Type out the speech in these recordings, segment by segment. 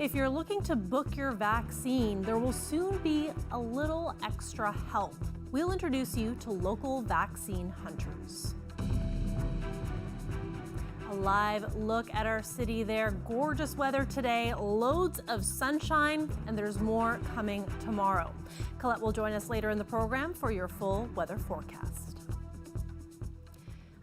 If you're looking to book your vaccine, there will soon be a little extra help. We'll introduce you to local vaccine hunters. A live look at our city there. Gorgeous weather today, loads of sunshine, and there's more coming tomorrow. Colette will join us later in the program for your full weather forecast.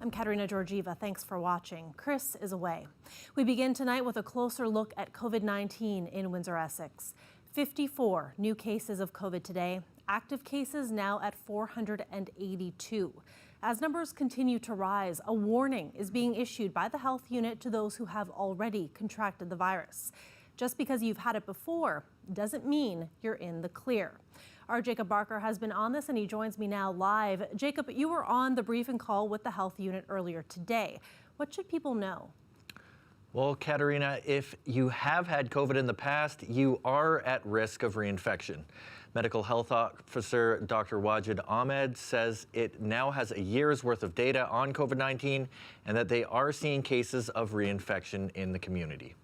I'm Katerina Georgieva. Thanks for watching. Chris is away. We begin tonight with a closer look at COVID-19 in Windsor-Essex. 54 new cases of COVID today. Active cases now at 482. As numbers continue to rise, a warning is being issued by the health unit to those who have already contracted the virus. Just because you've had it before doesn't mean you're in the clear. Our Jacob Barker has been on this and he joins me now live. Jacob, you were on the briefing call with the health unit earlier today. What should people know? Well, Katerina, if you have had COVID in the past, you are at risk of reinfection. Medical Health Officer Dr. Wajid Ahmed says it now has a year's worth of data on COVID-19 and that they are seeing cases of reinfection in the community.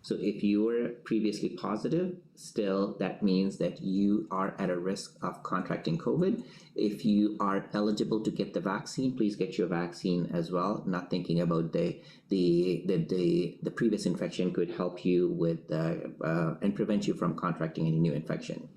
So if you were previously positive, still that means that you are at a risk of contracting COVID. If you are eligible to get the vaccine, please get your vaccine as well. Not thinking about the previous infection could help you with and prevent you from contracting any new infection.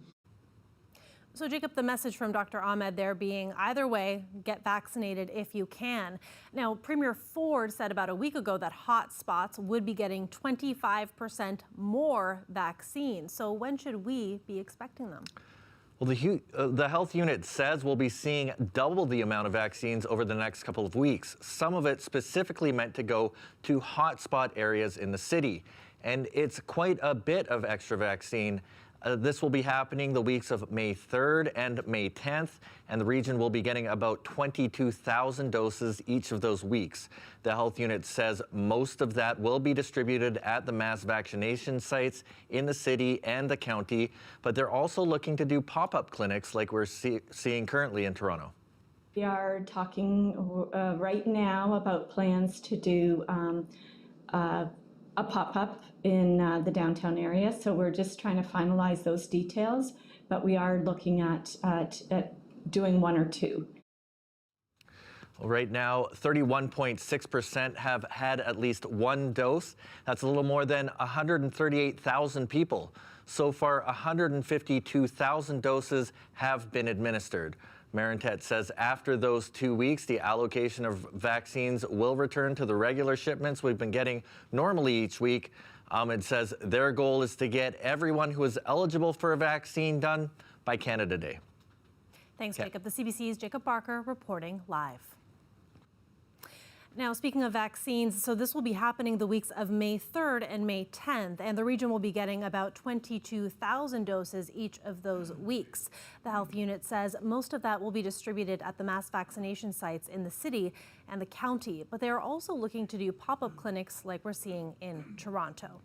So, Jacob, the message from Dr. Ahmed there being either way, get vaccinated if you can. Now, Premier Ford said about a week ago that hotspots would be getting 25% more vaccines. So when should we be expecting them? Well, the health unit says we'll be seeing double the amount of vaccines over the next couple of weeks. Some of it specifically meant to go to hotspot areas in the city. And it's quite a bit of extra vaccine. This will be happening the weeks of May 3rd and May 10th, and the region will be getting about 22,000 doses each of those weeks. The health unit says most of that will be distributed at the mass vaccination sites in the city and the county, but they're also looking to do pop-up clinics like we're seeing currently in Toronto. We are talking right now about plans to do a pop-up in the downtown area. So we're just trying to finalize those details, but we are looking at doing one or two. Well, right now, 31.6% have had at least one dose. That's a little more than 138,000 people. So far, 152,000 doses have been administered. Marintet says after those 2 weeks, the allocation of vaccines will return to the regular shipments we've been getting normally each week. Ahmed says their goal is to get everyone who is eligible for a vaccine done by Canada Day. Thanks, Jacob. The CBC's Jacob Barker reporting live. Now, speaking of vaccines, so this will be happening the weeks of May 3rd and May 10th, and the region will be getting about 22,000 doses each of those weeks. The health unit says most of that will be distributed at the mass vaccination sites in the city and the county, but they are also looking to do pop-up clinics like we're seeing in Toronto.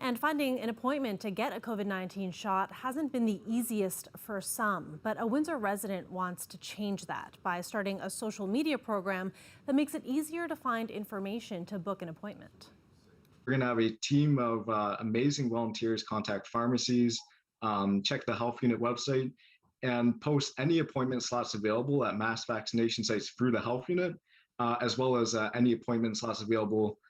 And finding an appointment to get a COVID-19 shot hasn't been the easiest for some, but a Windsor resident wants to change that by starting a social media program that makes it easier to find information to book an appointment. We're going to have a team of amazing volunteers contact pharmacies, check the health unit website, and post any appointment slots available at mass vaccination sites through the health unit, as well as any appointment slots available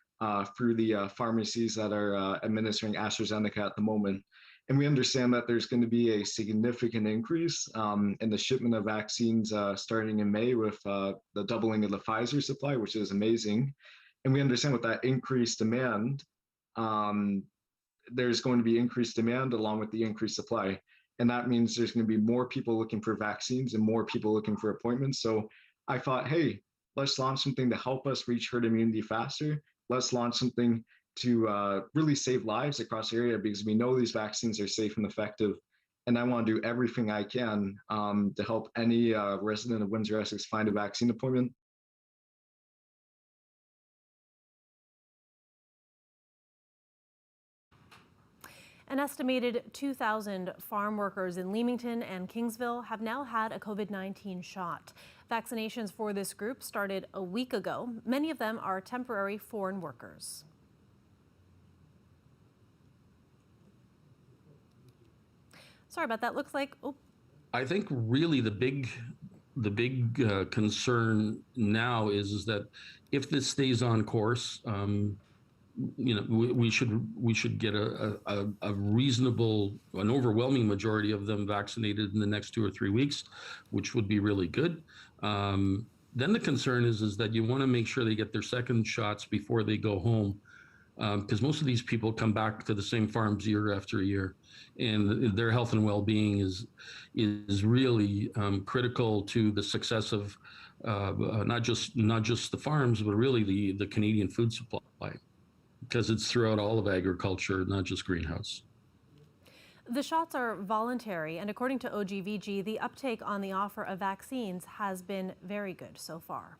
through the pharmacies that are administering AstraZeneca at the moment. And we understand that there's going to be a significant increase in the shipment of vaccines starting in May with the doubling of the Pfizer supply, which is amazing. And we understand with that increased demand, there's going to be increased demand along with the increased supply. And that means there's going to be more people looking for vaccines and more people looking for appointments. So I thought, hey, let's launch something to help us reach herd immunity faster. Let's launch something to really save lives across the area because we know these vaccines are safe and effective. And I want to do everything I can to help any resident of Windsor-Essex find a vaccine appointment. An estimated 2,000 farm workers in Leamington and Kingsville have now had a COVID-19 shot. Vaccinations for this group started a week ago. Many of them are temporary foreign workers. Sorry about that. Looks like, oh, I think really the big concern now is that if this stays on course, we should get a reasonable, an overwhelming majority of them vaccinated in the next 2 or 3 weeks, which would be really good. Then the concern is that you want to make sure they get their second shots before they go home, because most of these people come back to the same farms year after year, and their health and well-being is really critical to the success of not just the farms, but really the Canadian food supply, because it's throughout all of agriculture, not just greenhouse. the shots are voluntary, and according to OGVG, the uptake on the offer of vaccines has been very good so far.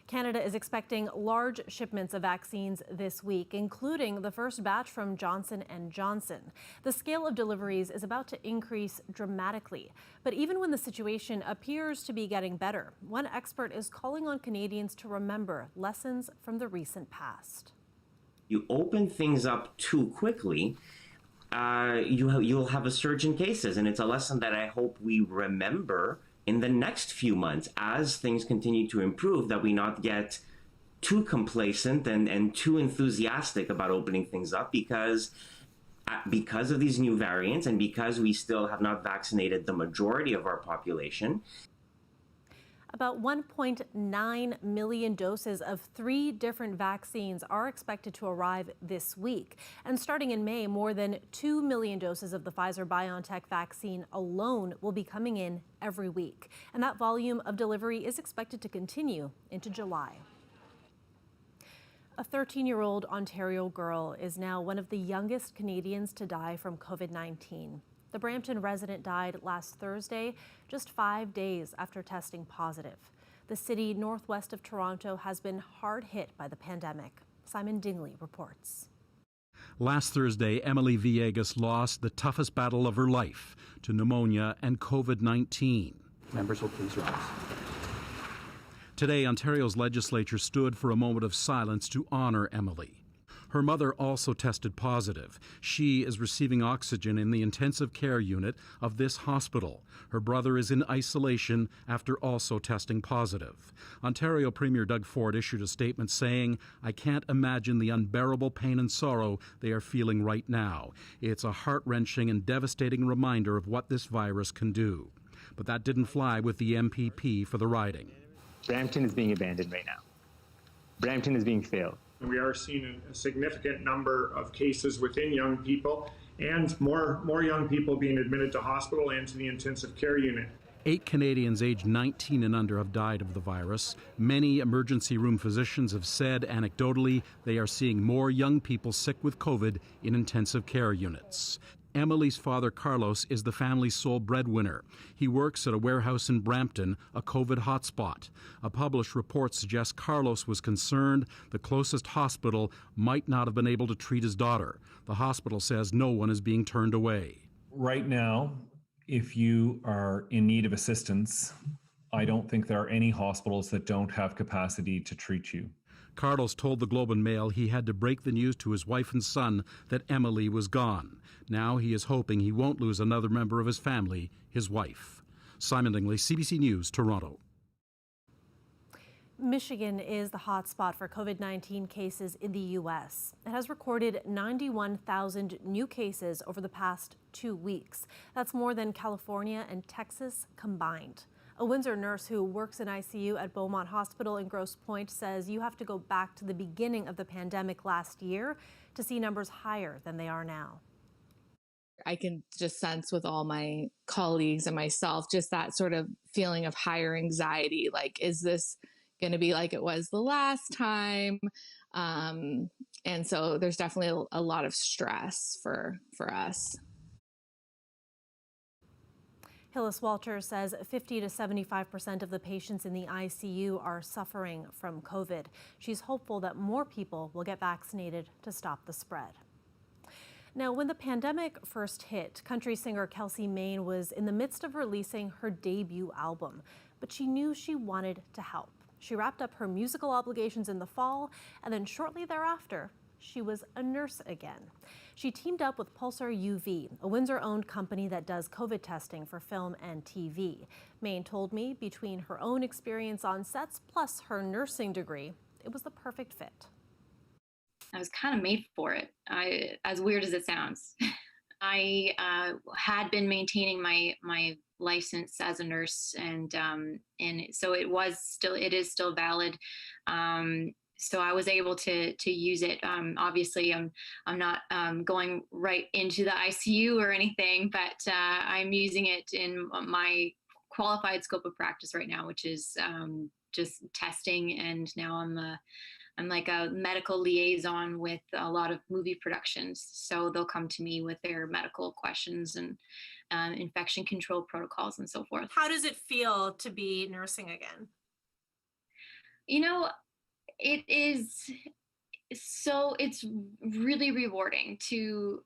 Canada is expecting large shipments of vaccines this week, including the first batch from Johnson & Johnson. The scale of deliveries is about to increase dramatically. But even when the situation appears to be getting better, one expert is calling on Canadians to remember lessons from the recent past. You open things up too quickly, you'll have a surge in cases. And it's a lesson that I hope we remember in the next few months as things continue to improve, that we not get too complacent and too enthusiastic about opening things up because of these new variants and because we still have not vaccinated the majority of our population. About 1.9 million doses of 3 different vaccines are expected to arrive this week. And starting in May, more than 2 million doses of the Pfizer-BioNTech vaccine alone will be coming in every week. And that volume of delivery is expected to continue into July. A 13-year-old Ontario girl is now one of the youngest Canadians to die from COVID-19. The Brampton resident died last Thursday, just 5 days after testing positive. The city northwest of Toronto has been hard hit by the pandemic. Simon Dingley reports. Last Thursday, Emily Villegas lost the toughest battle of her life to pneumonia and COVID-19. Members will please rise. Today, Ontario's legislature stood for a moment of silence to honor Emily. Her mother also tested positive. She is receiving oxygen in the intensive care unit of this hospital. Her brother is in isolation after also testing positive. Ontario Premier Doug Ford issued a statement saying, "I can't imagine the unbearable pain and sorrow they are feeling right now. It's a heart-wrenching and devastating reminder of what this virus can do." But that didn't fly with the MPP for the riding. Brampton is being abandoned right now. Brampton is being failed. We are seeing a significant number of cases within young people, and more young people being admitted to hospital and to the intensive care unit. 8 Canadians aged 19 and under have died of the virus. Many emergency room physicians have said anecdotally they are seeing more young people sick with COVID in intensive care units. Emily's father, Carlos, is the family's sole breadwinner. He works at a warehouse in Brampton, a COVID hotspot. A published report suggests Carlos was concerned the closest hospital might not have been able to treat his daughter. The hospital says no one is being turned away. Right now, if you are in need of assistance, I don't think there are any hospitals that don't have capacity to treat you. Carlos told the Globe and Mail he had to break the news to his wife and son that Emily was gone. Now he is hoping he won't lose another member of his family, his wife. Simon Dingley, CBC News, Toronto. Michigan is the hotspot for COVID-19 cases in the U.S. It has recorded 91,000 new cases over the past 2 weeks. That's more than California and Texas combined. A Windsor nurse who works in ICU at Beaumont Hospital in Grosse Pointe says you have to go back to the beginning of the pandemic last year to see numbers higher than they are now. I can just sense with all my colleagues and myself, just that sort of feeling of higher anxiety. Like, is this going to be like it was the last time? And so there's definitely a lot of stress for us. Hillis Walters says 50 to 75% of the patients in the ICU are suffering from COVID. She's hopeful that more people will get vaccinated to stop the spread. Now, when the pandemic first hit, country singer Kelsi Mayne was in the midst of releasing her debut album, but she knew she wanted to help. She wrapped up her musical obligations in the fall, and then shortly thereafter, she was a nurse again. She teamed up with Pulsar UV, a Windsor-owned company that does COVID testing for film and TV. Mayne told me between her own experience on sets plus her nursing degree, it was the perfect fit. I was kind of made for it, as weird as it sounds. I had been maintaining my license as a nurse, and so it is still valid. So I was able to use it. Obviously, I'm not going right into the ICU or anything, but I'm using it in my qualified scope of practice right now, which is just testing. And now I'm like a medical liaison with a lot of movie productions. So they'll come to me with their medical questions and infection control protocols and so forth. How does it feel to be nursing again? You know, it's really rewarding to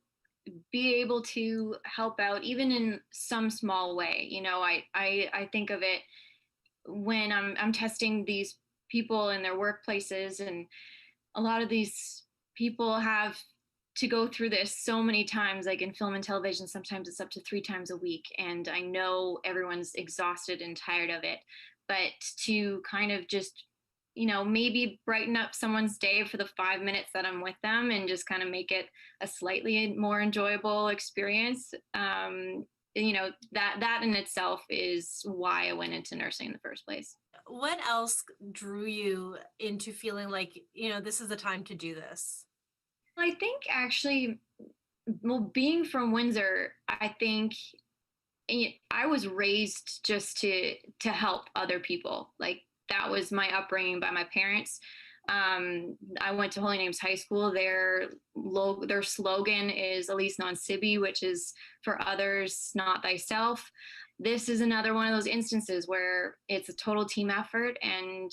be able to help out, even in some small way. You know, I think of it when I'm testing these people in their workplaces, and a lot of these people have to go through this so many times. Like in film and television, sometimes it's up to 3 times a week, and I know everyone's exhausted and tired of it, but to kind of just, you know, maybe brighten up someone's day for the 5 minutes that I'm with them and just kind of make it a slightly more enjoyable experience. You know, that in itself is why I went into nursing in the first place. What else drew you into feeling like, you know, this is the time to do this? I think actually, well, being from Windsor, I think I was raised just to help other people. Like, that was my upbringing by my parents. I went to Holy Names High School. Their slogan is Elise non sibi, which is for others, not thyself. This is another one of those instances where it's a total team effort, and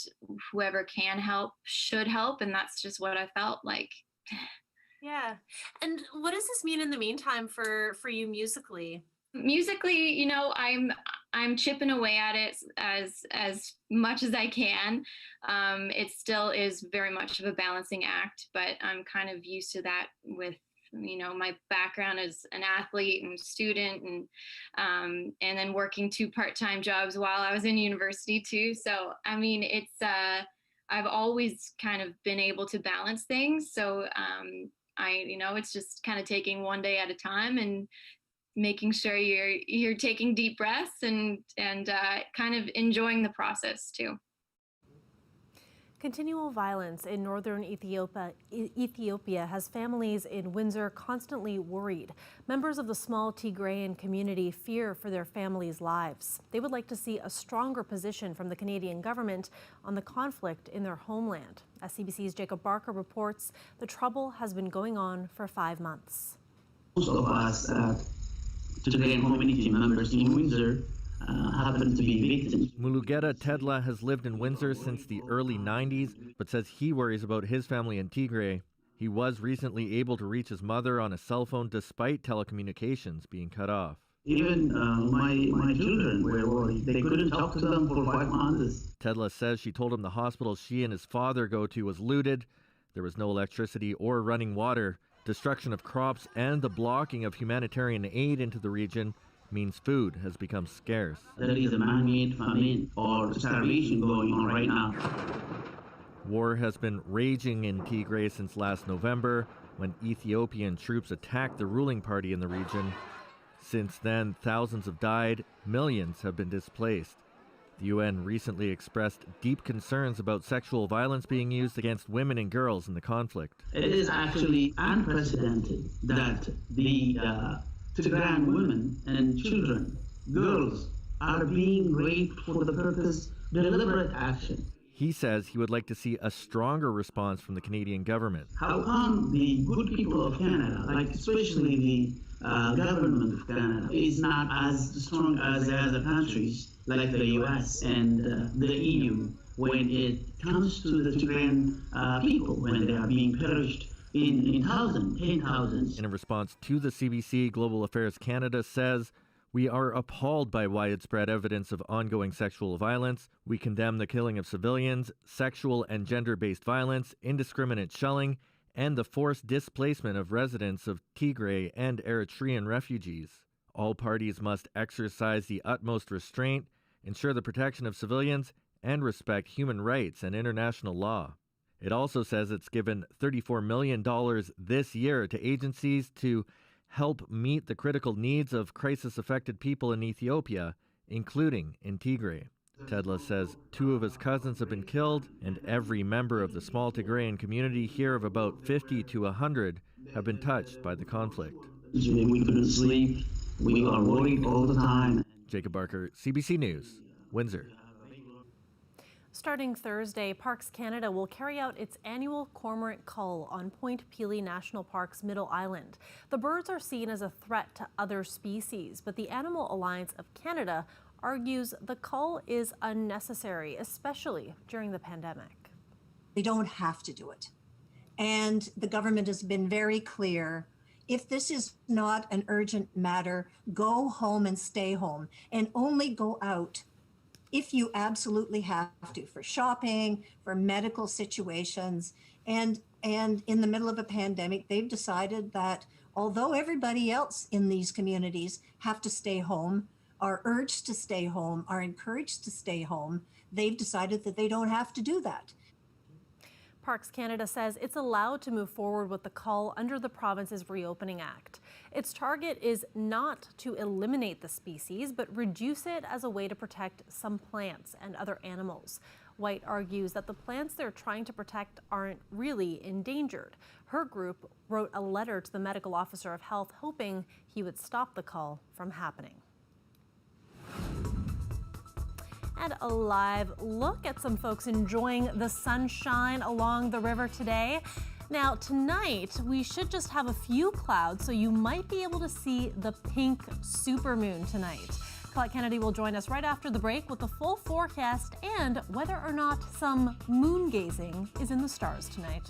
whoever can help should help. And that's just what I felt like. Yeah. And what does this mean in the meantime for you musically? Musically, you know, I'm chipping away at it as much as I can. It still is very much of a balancing act, but I'm kind of used to that with, you know, my background as an athlete and student, and then working 2 part-time jobs while I was in university too. So, I mean, it's I've always kind of been able to balance things. So, you know, it's just kind of taking one day at a time and making sure you're taking deep breaths and kind of enjoying the process too. Continual violence in northern Ethiopia has families in Windsor constantly worried. Members of the small Tigrayan community fear for their families' lives. They would like to see a stronger position from the Canadian government on the conflict in their homeland. As CBC's Jacob Barker reports, the trouble has been going on for 5 months. Most of us Tigrayan community members in Windsor happen to be victims. Mulugeta Tedla has lived in Windsor since the early 90s, but says he worries about his family in Tigray. He was recently able to reach his mother on a cell phone despite telecommunications being cut off. Even my children were worried. They couldn't talk to them for 5 months. Tedla says she told him the hospital she and his father go to was looted. There was no electricity or running water. Destruction of crops and the blocking of humanitarian aid into the region means food has become scarce. There is a man-made famine or starvation going on right now. War has been raging in Tigray since last November, when Ethiopian troops attacked the ruling party in the region. Since then, thousands have died, millions have been displaced. The UN recently expressed deep concerns about sexual violence being used against women and girls in the conflict. It is actually unprecedented that the Tigrayan women and children, girls, are being raped for the purpose, deliberate action. He says he would like to see a stronger response from the Canadian government. How come the good people of Canada, like especially the government of Canada, is not as strong as the other countries, like the US and the EU, when it comes to the Tigrayan people, when they are being perished in thousands, 10,000s. In a response to the CBC, Global Affairs Canada says, "We are appalled by widespread evidence of ongoing sexual violence. We condemn the killing of civilians, sexual and gender-based violence, indiscriminate shelling, and the forced displacement of residents of Tigray and Eritrean refugees. All parties must exercise the utmost restraint, ensure the protection of civilians, and respect human rights and international law. It also says it's given $34 million this year to agencies to help meet the critical needs of crisis-affected people in Ethiopia, including in Tigray. Tedla says 2 of his cousins have been killed, and every member of the small Tigrayan community here of about 50 to 100 have been touched by the conflict. We couldn't sleep. We are worried all the time. Jacob Barker, CBC News, Windsor. Starting Thursday, Parks Canada will carry out its annual cormorant cull on Point Pelee National Park's Middle Island. The birds are seen as a threat to other species, but the Animal Alliance of Canada argues the cull is unnecessary, especially during the pandemic. They don't have to do it. And the government has been very clear. If this is not an urgent matter, go home and stay home, and only go out if you absolutely have to, for shopping, for medical situations. And in the middle of a pandemic, they've decided that although everybody else in these communities have to stay home, are urged to stay home, are encouraged to stay home, they've decided that they don't have to do that. Parks Canada says it's allowed to move forward with the cull under the province's Reopening Act. Its target is not to eliminate the species, but reduce it as a way to protect some plants and other animals. White argues that the plants they're trying to protect aren't really endangered. Her group wrote a letter to the medical officer of health hoping he would stop the cull from happening. And a live look at some folks enjoying the sunshine along the river today. Now, tonight, we should just have a few clouds, so you might be able to see the pink supermoon tonight. Colette Kennedy will join us right after the break with the full forecast and whether or not some moon gazing is in the stars tonight.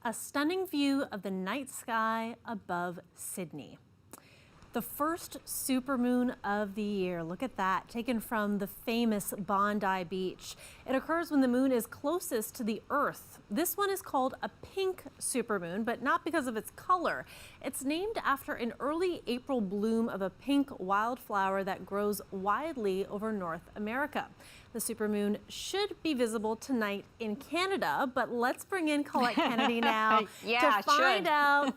A stunning view of the night sky above Sydney. The first supermoon of the year, look at that, taken from the famous Bondi Beach. It occurs when the moon is closest to the Earth. This one is called a pink supermoon, but not because of its color. It's named after an early April bloom of a pink wildflower that grows widely over North America. The supermoon should be visible tonight in Canada, but let's bring in Colette Kennedy now to find out,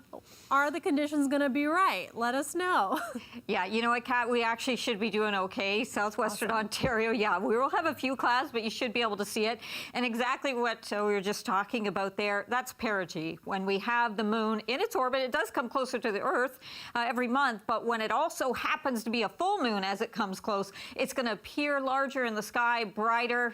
are the conditions going to be right? Let us know. Yeah, you know what, Kat, we actually should be doing okay. Southwestern Ontario, yeah, we will have a few clouds, but you should be able to see it. And exactly what we were just talking about there, that's perigee. When we have the moon in its orbit, it does come closer to the Earth every month, but when it also happens to be a full moon as it comes close, it's going to appear larger in the sky, brighter.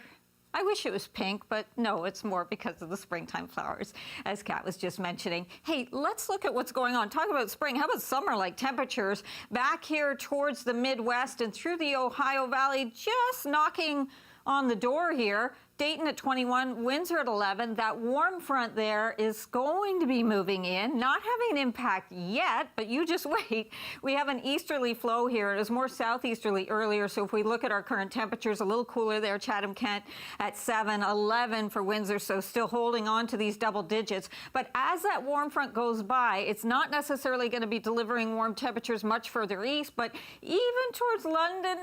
I wish it was pink, but no, it's more because of the springtime flowers, as Kat was just mentioning. Hey, let's look at what's going on. Talk about spring. How about summer-like temperatures back here towards the Midwest and through the Ohio Valley, just knocking on the door here. Dayton at 21, Windsor at 11. That warm front there is going to be moving in, not having an impact yet, but you just wait. We have an easterly flow here. It was more southeasterly earlier, so if we look at our current temperatures, a little cooler there, Chatham-Kent at 7, 11 for Windsor, so still holding on to these double digits. But as that warm front goes by, it's not necessarily going to be delivering warm temperatures much further east, but even towards London,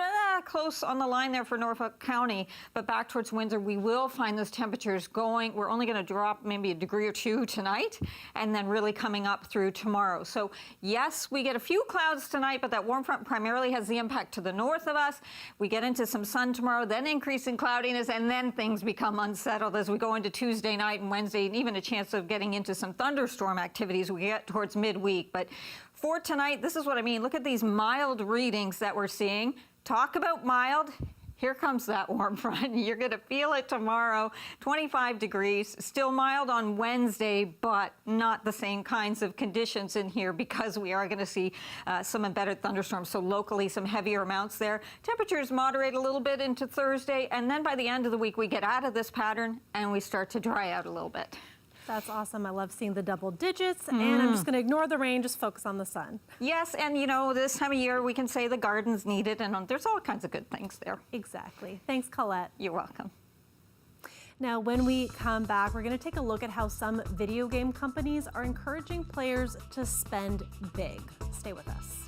close on the line there for Norfolk County, but back towards Windsor, we will find those temperatures going. We're only going to drop maybe a degree or two tonight and then really coming up through tomorrow. So yes, we get a few clouds tonight, but that warm front primarily has the impact to the north of us. We get into some sun tomorrow, then increasing cloudiness, and then things become unsettled as we go into Tuesday night and Wednesday, and even a chance of getting into some thunderstorm activities we get towards midweek. But for tonight, this is what I mean. Look at these mild readings that we're seeing. Talk about mild. Here comes that warm front. You're going to feel it tomorrow. 25 degrees, still mild on Wednesday, but not the same kinds of conditions in here because we are going to see some embedded thunderstorms. So locally, some heavier amounts there. Temperatures moderate a little bit into Thursday, and then by the end of the week, we get out of this pattern and we start to dry out a little bit. That's awesome. I love seeing the double digits, and I'm just going to ignore the rain, just focus on the sun. Yes, and you know, this time of year we can say the garden's needed, and there's all kinds of good things there. Exactly. Thanks, Colette. You're welcome. Now, when we come back, we're going to take a look at how some video game companies are encouraging players to spend big. Stay with us.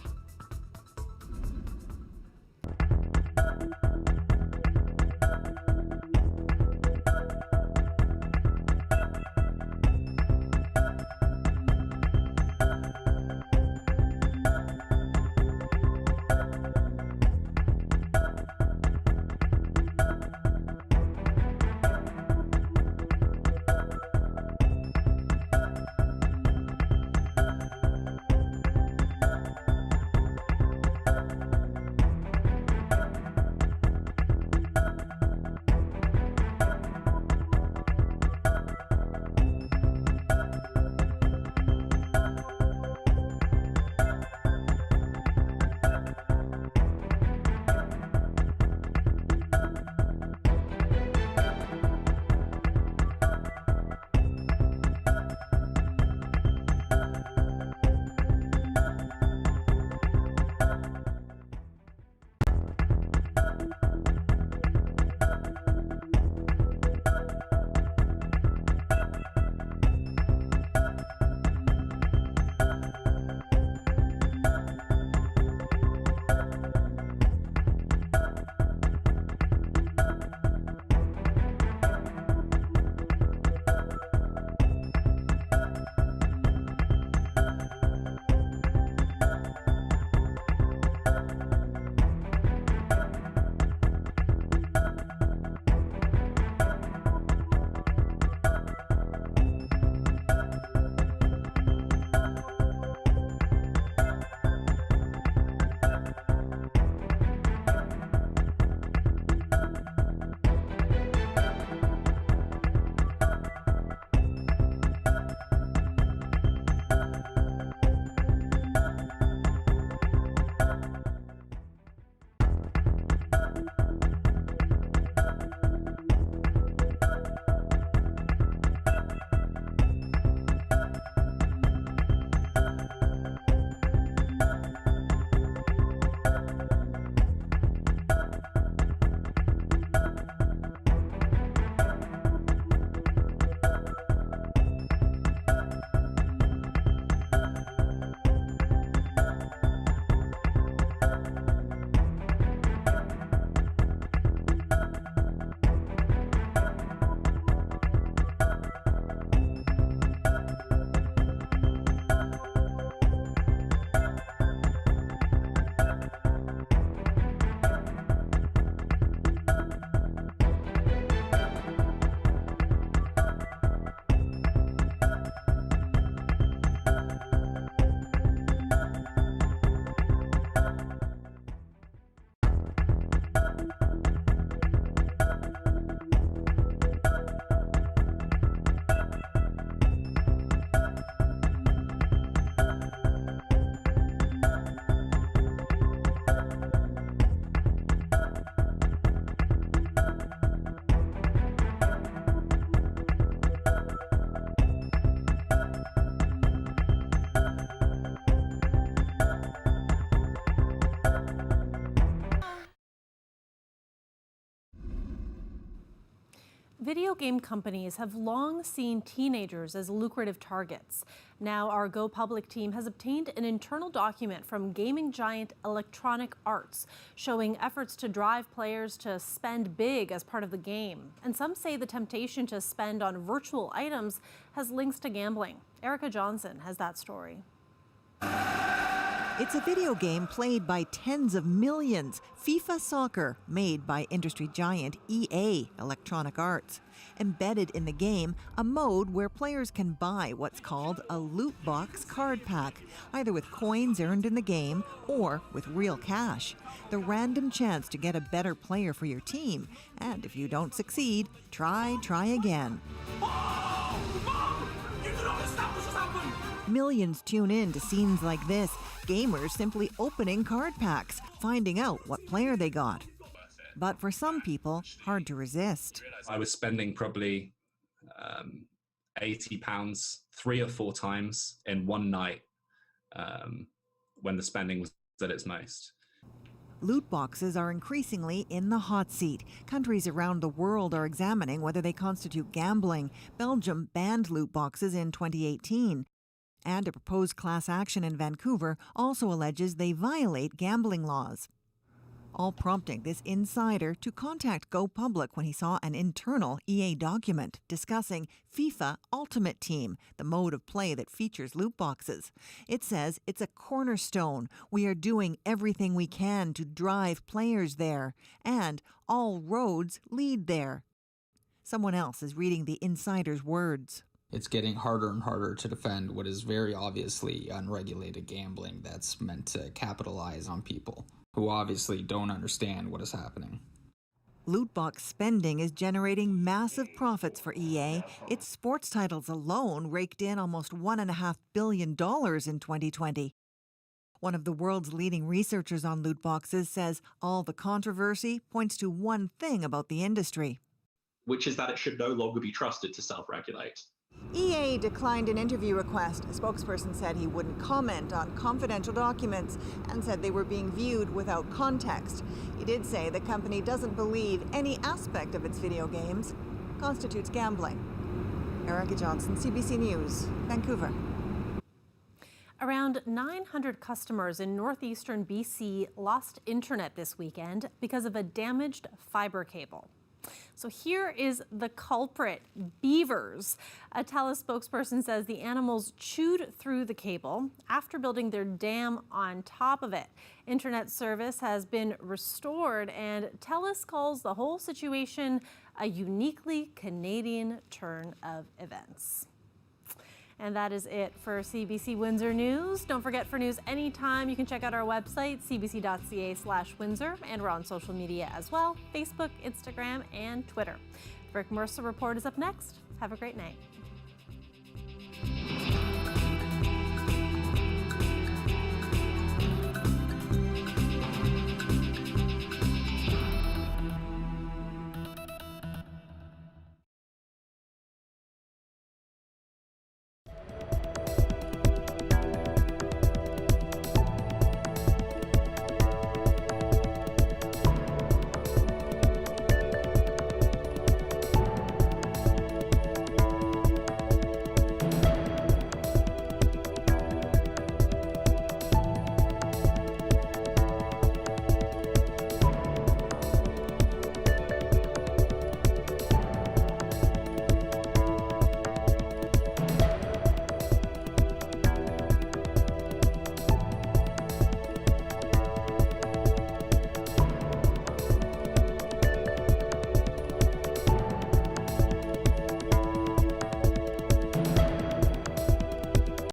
Video game companies have long seen teenagers as lucrative targets. Now, our Go Public team has obtained an internal document from gaming giant Electronic Arts showing efforts to drive players to spend big as part of the game. And some say the temptation to spend on virtual items has links to gambling. Erica Johnson has that story. It's a video game played by tens of millions, FIFA Soccer, made by industry giant EA, Electronic Arts. Embedded in the game, a mode where players can buy what's called a loot box card pack, either with coins earned in the game or with real cash. The random chance to get a better player for your team. And if you don't succeed, try again. Millions tune in to scenes like this. Gamers simply opening card packs, finding out what player they got. But for some people, hard to resist. I was spending probably £80 3 or 4 times in one night when the spending was at its most. Loot boxes are increasingly in the hot seat. Countries around the world are examining whether they constitute gambling. Belgium banned loot boxes in 2018. And a proposed class action in Vancouver also alleges they violate gambling laws. All prompting this insider to contact Go Public when he saw an internal EA document discussing FIFA Ultimate Team, the mode of play that features loot boxes. It says it's a cornerstone. We are doing everything we can to drive players there, and all roads lead there. Someone else is reading the insider's words. It's getting harder and harder to defend what is very obviously unregulated gambling that's meant to capitalize on people who obviously don't understand what is happening. Loot box spending is generating massive profits for EA. Its sports titles alone raked in almost $1.5 billion in 2020. One of the world's leading researchers on loot boxes says all the controversy points to one thing about the industry, which is that it should no longer be trusted to self-regulate. EA declined an interview request. A spokesperson said he wouldn't comment on confidential documents and said they were being viewed without context. He did say the company doesn't believe any aspect of its video games constitutes gambling. Erica Johnson, CBC News, Vancouver. Around 900 customers in northeastern BC lost internet this weekend because of a damaged fiber cable. So here is the culprit, beavers. A TELUS spokesperson says the animals chewed through the cable after building their dam on top of it. Internet service has been restored, and TELUS calls the whole situation a uniquely Canadian turn of events. And that is it for CBC Windsor News. Don't forget, for news anytime, you can check out our website, cbc.ca/Windsor, and we're on social media as well, Facebook, Instagram, and Twitter. The Rick Mercer Report is up next. Have a great night.